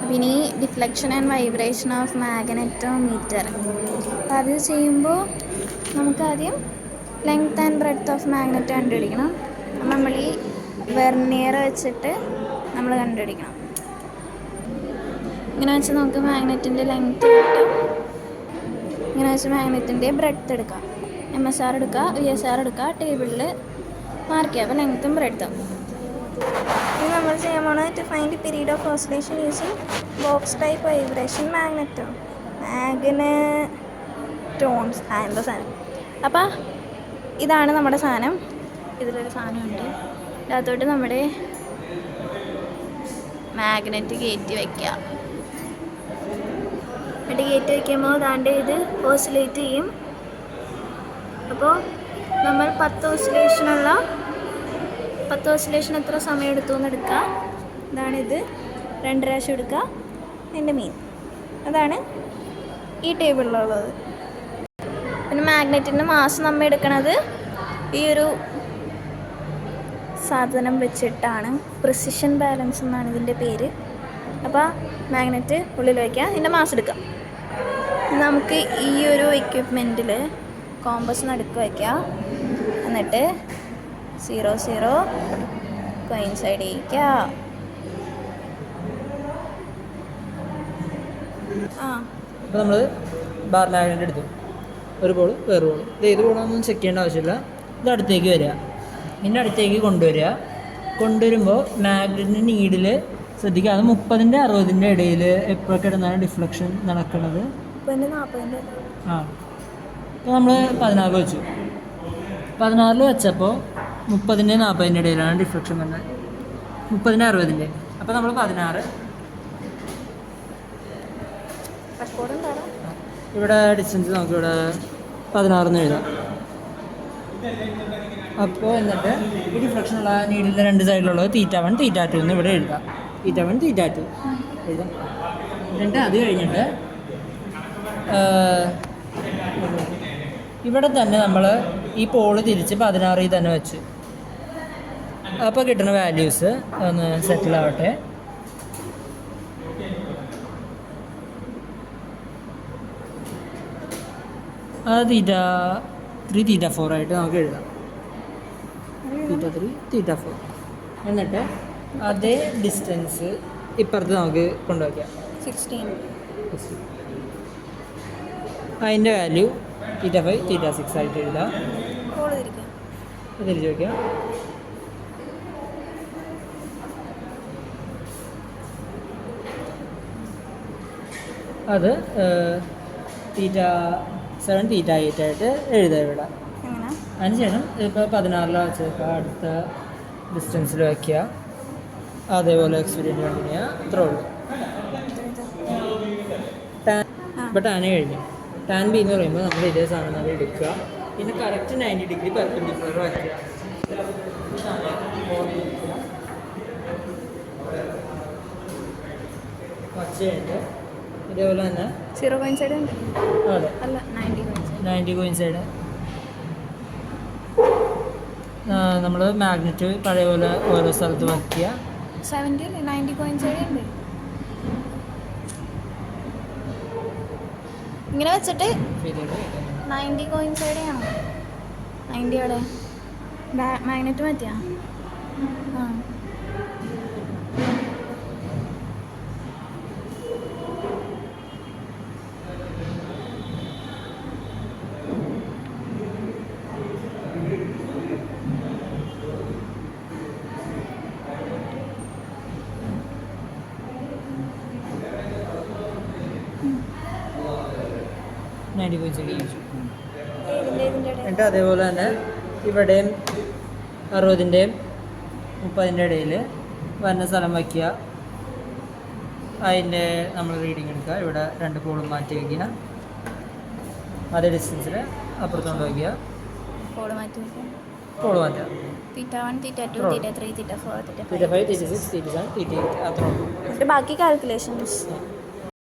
അപ്പം ഇനി deflection and vibration of magnetometer. അപ്പോൾ അത് ചെയ്യുമ്പോൾ നമുക്കാദ്യം length and breadth of magnet കണ്ടുപിടിക്കണം. അപ്പം നമ്മൾ ഈ വെർനിയർ വെച്ചിട്ട് നമ്മൾ കണ്ടുപിടിക്കണം. ഇങ്ങനെ വെച്ച് നമുക്ക് മാഗ്നറ്റിൻ്റെ ലെങ്ത്ത് കിട്ടും. ഇങ്ങനെ വെച്ച് മാഗ്നറ്റിൻ്റെ ബ്രെഡ്ത്ത് എടുക്കാം. MSR എടുക്കുക, VSR എടുക്കുക, ടേബിളിൽ മാർക്ക് ചെയ്യുക. അപ്പോൾ ലെങ്ത്തും ബ്രെഡ്ത്തും. ഇനി നമ്മൾ ചെയ്യാൻ പോകുന്നത് to find period of oscillation using box type vibration magnetons എന്താ സാധനം. അപ്പോൾ ഇതാണ് നമ്മുടെ സാധനം. ഇതിലൊരു സാധനമുണ്ട്. ഇതിനകത്തോട്ട് നമ്മുടെ മാഗ്നറ്റ് കയറ്റി വയ്ക്കുക. എന്നിട്ട് കയറ്റി വയ്ക്കുമ്പോൾ അതാണ്ട് ഇത് ഓസിലേറ്റ് ചെയ്യും. അപ്പോൾ നമ്മൾ 10 ഓസിലേഷൻ എത്ര സമയം എടുത്തു എന്ന് എടുക്കുക. ഇതാണിത്. 2 പ്രാവശ്യം എടുക്കുക. എൻ്റെ മീൻ അതാണ് ഈ ടേബിളിലുള്ളത്. പിന്നെ മാഗ്നറ്റിൻ്റെ മാസ് നമ്മൾ എടുക്കണത് ഈ ഒരു സാധനം വെച്ചിട്ടാണ്. പ്രിസിഷൻ ബാലൻസ് എന്നാണ് ഇതിൻ്റെ പേര്. അപ്പോൾ മാഗ്നറ്റ് ഉള്ളിൽ വയ്ക്കുക, ഇതിൻ്റെ മാസ് എടുക്കുക. നമുക്ക് ഈ ഒരു എക്യുപ്മെൻറ്റിൽ കോമ്പസ് നടുക്ക് വയ്ക്കുക. എന്നിട്ട് 0 കോയിൻസൈഡ് ചെയ്യിക്കുക. അപ്പോൾ നമ്മൾ ബാർ മാഗ്നറ്റ് എടുത്തു. ഒരു ബോൾ വേറെ ബോൾ. ഇത് ഏത് ബോളാണെന്നും ചെക്ക് ചെയ്യേണ്ട ആവശ്യമില്ല. ഇത് അടുത്തേക്ക് വരിക. ഇതിൻ്റെ അടുത്തേക്ക് കൊണ്ടുവരുമ്പോൾ മാഗ്നറ്റിൻ്റെ നീഡിൽ ശ്രദ്ധിക്കുക. അത് 30-ൻ്റെ 60-ൻ്റെ ഇടയിൽ എപ്പോഴൊക്കെ ഇടുന്നാണ് ഡിഫ്ലക്ഷൻ നടക്കുന്നത്. 40-ൻ്റെ അപ്പോൾ നമ്മൾ 16 വെച്ചു. 16 വെച്ചപ്പോൾ 30-ൻ്റെ 40-ൻ്റെ ഇടയിലാണ് ഡിഫ്ലക്ഷൻ വരുന്നത്. 30-ൻ്റെ 60-ൻ്റെ. അപ്പോൾ നമ്മൾ 16 ഇവിടെ ഡിസ്റ്റൻസ് നമുക്കിവിടെ 16 എന്ന് എഴുതാം. അപ്പോൾ എന്നിട്ട് ഈ ഡിഫ്ലക്ഷനുള്ള നീഡിൻ്റെ 2 സൈഡിലുള്ളത് θ1 θ2 എന്ന് ഇവിടെ എഴുതാം. θ1 θ2 എഴുതാം. എന്നിട്ട് അത് കഴിഞ്ഞിട്ട് ഇവിടെ തന്നെ നമ്മൾ ഈ പോള് തിരിച്ച് 16 തന്നെ വെച്ച്. അപ്പോൾ കിട്ടുന്ന വാല്യൂസ് ഒന്ന് സെറ്റിൽ ആവട്ടെ. അത് θ3 θ4 ആയിട്ട് നമുക്ക് എഴുതാം. θ3 θ4. എന്നിട്ട് അതേ ഡിസ്റ്റൻസ് ഇപ്പുറത്ത് നമുക്ക് കൊണ്ടുവയ്ക്കാം. 16. അതിൻ്റെ വാല്യൂ θ5 θ6 ആയിട്ട് എഴുതാം. തിരിച്ച് വയ്ക്കാം. അത് θ7 θ8 ആയിട്ട് എഴുതാം ഇവിടെ. അതിനുശേഷം ഇപ്പോൾ 16 വെച്ചേക്കുക. അടുത്ത ഡിസ്റ്റൻസിൽ വയ്ക്കുക. അതേപോലെ എക്സ്പീരിയൻസ് കണ്ടിന്യൂ ചെയ്യുക. ഇത്രേ ഉള്ളൂ. ഇപ്പോൾ ടാന് കഴിഞ്ഞു. ടാൻ ബി എന്ന് പറയുമ്പോൾ നമ്മൾ ഇതേ സാധനം അത് എടുക്കുക. പിന്നെ കറക്റ്റ് 90 ഡിഗ്രി പെർപെൻഡിക്കുലർ വയ്ക്കുക. വച്ച് കഴിഞ്ഞിട്ട് ഇതേപോലെ തന്നെ 0 കോയിൻസൈഡ് ഉണ്ട്. അതെ, അല്ല 90 കോയിൻസൈഡ്. നമ്മൾ മാഗ്നറ്റ് പഴയ പോലെ ഓരോ സ്ഥലത്ത് വയ്ക്കുക. 70 അല്ലേ 90 കോയിൻസൈഡ് ഉണ്ട്. ഇങ്ങനെ വെച്ചിട്ട് 90 കോയിൻസൈഡ് ആണ്. 90 അവിടെ മാഗ്നറ്റ് മാറ്റിയാ. ആ 90 കോയിൻസൈഡ് യൂസ്. എന്നിട്ട് അതേപോലെ തന്നെ ഇവിടെയും 60-ൻ്റെയും 30-ൻ്റെ ഇടയിൽ വരുന്ന സ്ഥലം വയ്ക്കുക. അതിൻ്റെ നമ്മൾ റീഡിങ് എടുക്കുക. ഇവിടെ 2 പോളും മാറ്റി വയ്ക്കുക. അതേ ഡിസ്റ്റൻസിൽ അപ്പുറത്തോണ്ട് വയ്ക്കുക. പോള് മാറ്റുക. θ1 θ2 θ3 θ4 θ5 θ6 θ7 θ8 അത്ര. ബാക്കി കാൽക്കുലേഷൻസ്